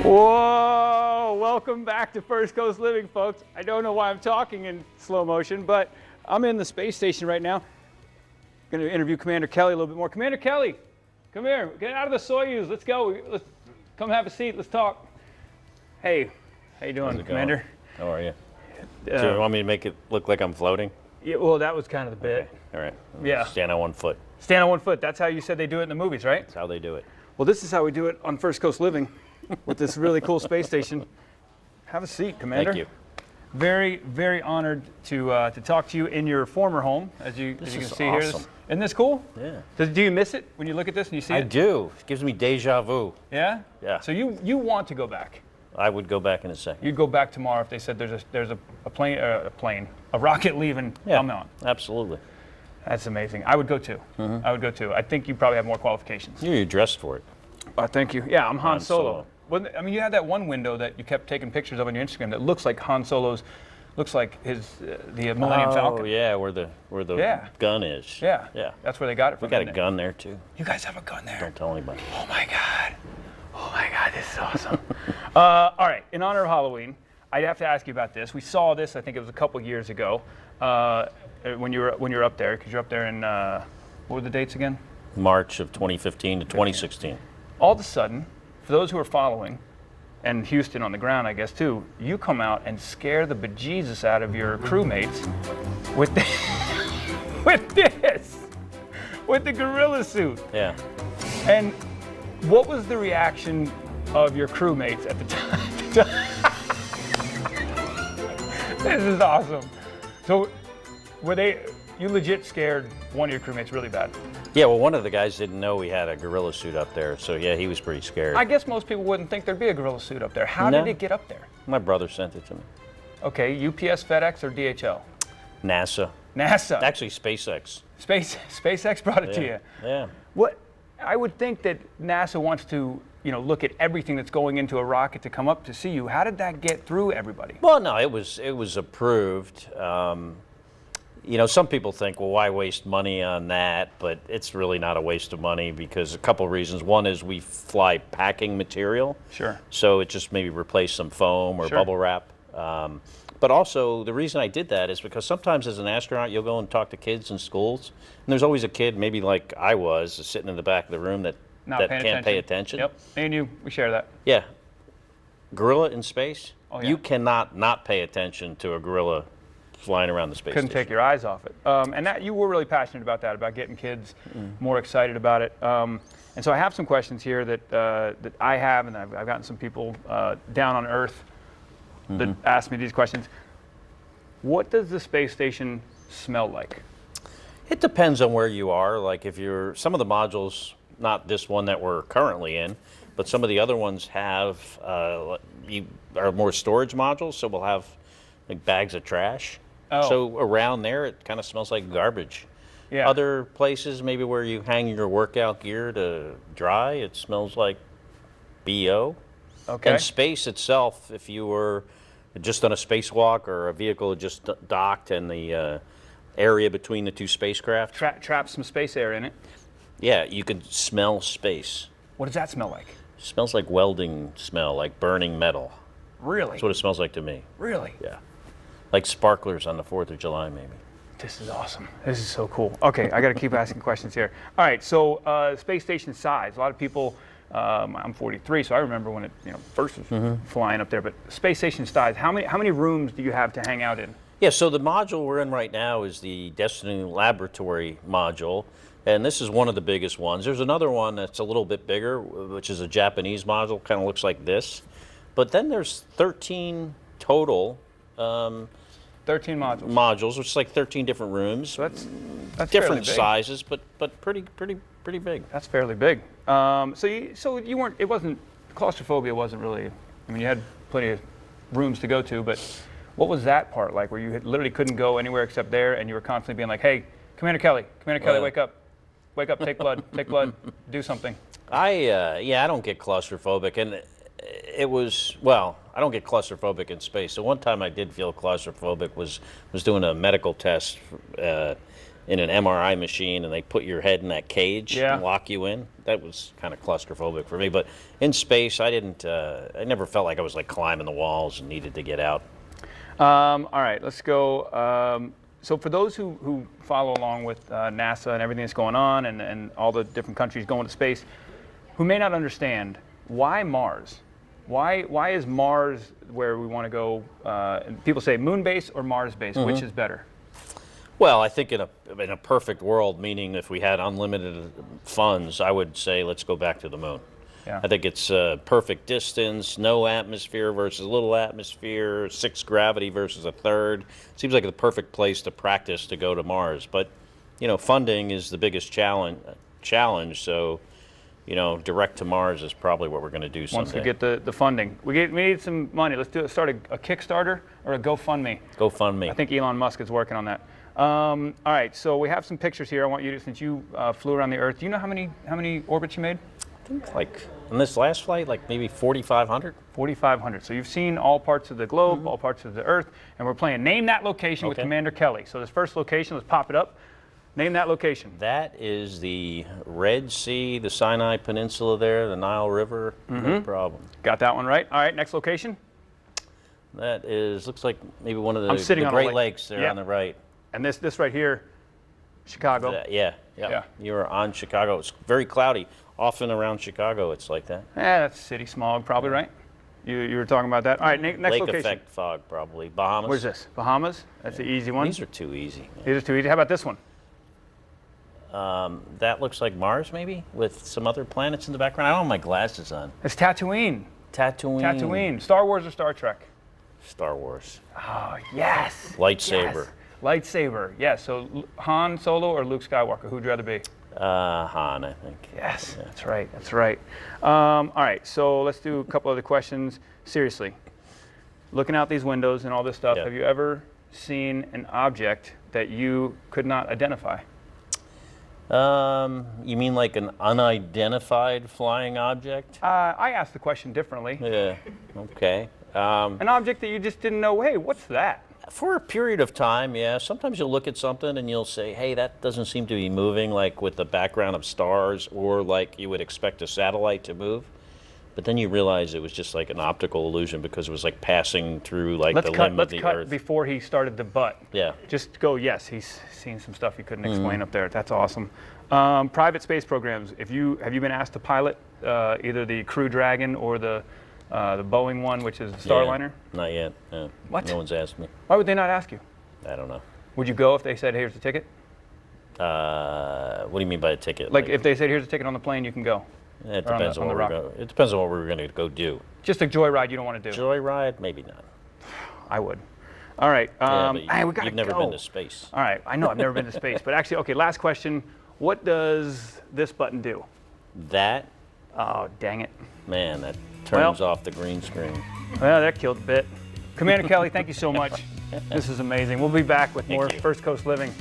Whoa! Welcome back to First Coast Living, folks. I don't know why I'm talking in slow motion, but I'm in the space station right now. Going to interview Commander Kelly a little bit more. Commander Kelly, come here. Get out of the Soyuz. Let's go. Let's come have a seat. Let's talk. Hey, how you doing, Commander? How are you? So you want me to make it look like I'm floating? Yeah. Well, that was kind of the bit. Okay. All right. Yeah. Stand on one foot. Stand on one foot. That's how you said they do it in the movies, right? That's how they do it. Well, this is how we do it on First Coast Living with this really cool space station. Have a seat, Commander. Thank you. Very, very honored to talk to you in your former home, as you can see awesome. here. Isn't this cool? Yeah. Do you miss it when you look at this and you see it? I do. It gives me deja vu. Yeah? Yeah. So you want to go back? I would go back in a second. You'd go back tomorrow if they said there's a rocket leaving. Yeah. Come on. Absolutely. That's amazing. I would go too. Mm-hmm. I would go too. I think you probably have more qualifications. You're dressed for it. Thank you. Yeah, I'm Han Solo. Solo. I mean, you had that one window that you kept taking pictures of on your Instagram that looks like Han Solo's, looks like his the Millennium Falcon. Oh yeah, where the gun is. Yeah. Yeah. That's where they got it from. We got a gun there too. You guys have a gun there. Don't tell anybody. Oh my God. Oh my God, this is awesome. All right, in honor of Halloween, I'd have to ask you about this. We saw this, I think it was a couple years ago, when you were up there, because you're up there in what were the dates again? March of 2015 to 2016. All of a sudden, for those who are following, and Houston on the ground, I guess too, you come out and scare the bejesus out of your crewmates with with the gorilla suit. Yeah. And what was the reaction of your crewmates at the time? This is awesome. So, you legit scared one of your crewmates really bad? Yeah, well, one of the guys didn't know we had a gorilla suit up there, so yeah, he was pretty scared. I guess most people wouldn't think there'd be a gorilla suit up there. How did it get up there? My brother sent it to me. Okay, UPS, FedEx, or DHL? NASA. NASA. Actually, SpaceX. SpaceX brought it to you. Yeah. What? I would think that NASA wants to, look at everything that's going into a rocket to come up to see you. How did that get through everybody? Well, no, it was approved. Some people think, well, why waste money on that? But it's really not a waste of money because a couple of reasons. One is we fly packing material. Sure. So it just maybe replace some foam or bubble wrap. But also, the reason I did that is because sometimes as an astronaut, you'll go and talk to kids in schools, and there's always a kid, maybe like I was, sitting in the back of the room that can't pay attention. Yep, me and you, we share that. Yeah. Gorilla in space, oh, yeah. You cannot not pay attention to a gorilla flying around the space Couldn't station. take your eyes off it. And that you were really passionate about that, about getting kids more excited about it. And so I have some questions here that I have, and I've gotten some people down on Earth that ask me these questions. What does the space station smell like? It depends on where you are. Like if you're, some of the modules, not this one that we're currently in, but some of the other ones have, are more storage modules, so we'll have like bags of trash. Oh. So around there, it kind of smells like garbage. Yeah. Other places, maybe where you hang your workout gear to dry, it smells like BO. Okay. And space itself, if you were just on a spacewalk or a vehicle just docked in the area between the two spacecraft. Trap some space air in it. Yeah, you could smell space. What does that smell like? It smells like welding smell, like burning metal. Really? That's what it smells like to me. Really? Yeah. Like sparklers on the 4th of July, maybe. This is awesome. This is so cool. Okay, I got to keep asking questions here. All right, so space station size. A lot of people, I'm 43, so I remember when it first was flying up there. But space station size. How many rooms do you have to hang out in? Yeah, so the module we're in right now is the Destiny Laboratory module, and this is one of the biggest ones. There's another one that's a little bit bigger, which is a Japanese module, kind of looks like this. But then there's 13 total 13 modules. Modules, which is like 13 different rooms. So that's different sizes, but pretty big. That's fairly big. So you weren't. It wasn't. Claustrophobia wasn't really. I mean, you had plenty of rooms to go to, but what was that part like, where you literally couldn't go anywhere except there, and you were constantly being like, "Hey, Commander Kelly, wake up, take blood, do something." I don't get claustrophobic, and it was, well, I don't get claustrophobic in space. So one time I did feel claustrophobic was doing a medical test in an MRI machine and they put your head in that cage and lock you in. That was kind of claustrophobic for me. But in space, I didn't. I never felt like I was like climbing the walls and needed to get out. All right, let's go. So for those who follow along with NASA and everything that's going on and all the different countries going to space, who may not understand, why Mars? Why is Mars where we want to go? And people say moon base or Mars base, which is better? Well, I think in a perfect world, meaning if we had unlimited funds, I would say let's go back to the moon. Yeah. I think it's perfect distance, no atmosphere versus a little atmosphere, 6 gravity versus a third. Seems like the perfect place to practice to go to Mars. But, you know, funding is the biggest challenge. So, you know, direct to Mars is probably what we're going to do someday. Once we get the funding. We need some money. Let's start a Kickstarter or a GoFundMe. GoFundMe. I think Elon Musk is working on that. All right, so we have some pictures here. I want you to, since you flew around the Earth, do you know how many orbits you made? I think like on this last flight, like maybe 4,500. 4,500. So you've seen all parts of the globe, all parts of the Earth, and we're playing Name That Location with Commander Kelly. So this first location, let's pop it up. Name that location. That is the Red Sea, the Sinai Peninsula there, the Nile River. No problem. Got that one right. All right, next location. That is, looks like maybe one of the Great Lakes there on the right. And this right here, Chicago. Yeah. You were on Chicago. It's very cloudy. Often around Chicago, it's like that. Yeah, that's city smog, probably, right? You were talking about that. All right, next Lake location. effect fog, probably. Bahamas. Where's this? Bahamas? That's the easy one. These are too easy. These are too easy. How about this one? That looks like Mars, maybe, with some other planets in the background. I don't have my glasses on. It's Tatooine. Tatooine. Star Wars or Star Trek? Star Wars. Oh, yes. Lightsaber. Yes. Lightsaber. Yes. So Han Solo or Luke Skywalker? Who'd you rather be? Han, I think. Yes, that's right. That's right. All right. So let's do a couple other questions. Seriously, looking out these windows and all this stuff, have you ever seen an object that you could not identify? You mean like an unidentified flying object? I asked the question differently. Yeah. Okay. An object that you just didn't know. Hey, what's that? For a period of time, yeah. Sometimes you'll look at something and you'll say, hey, that doesn't seem to be moving like with the background of stars or like you would expect a satellite to move. But then you realize it was just like an optical illusion because it was like passing through like the limb of the Earth. Let's cut before he started the butt. Yeah. Just go, yes, he's seen some stuff he couldn't explain up there. That's awesome. Private space programs. Have you been asked to pilot either the Crew Dragon or the Boeing one, which is the Starliner? Not yet. No. What? No one's asked me. Why would they not ask you? I don't know. Would you go if they said, here's the ticket? What do you mean by a ticket? Like if they said, here's a ticket on the plane, you can go. It depends on what we're going. It depends on what we're going to go do. Just a joyride you don't want to do. Joyride, maybe not. I would. All right. You've never been to space. All right. I know I've never been to space, but actually, okay. Last question. What does this button do? That? Oh, dang it. Man, that turns off the green screen. Well, that killed a bit. Commander Kelly, thank you so much. This is amazing. We'll be back with more First Coast Living.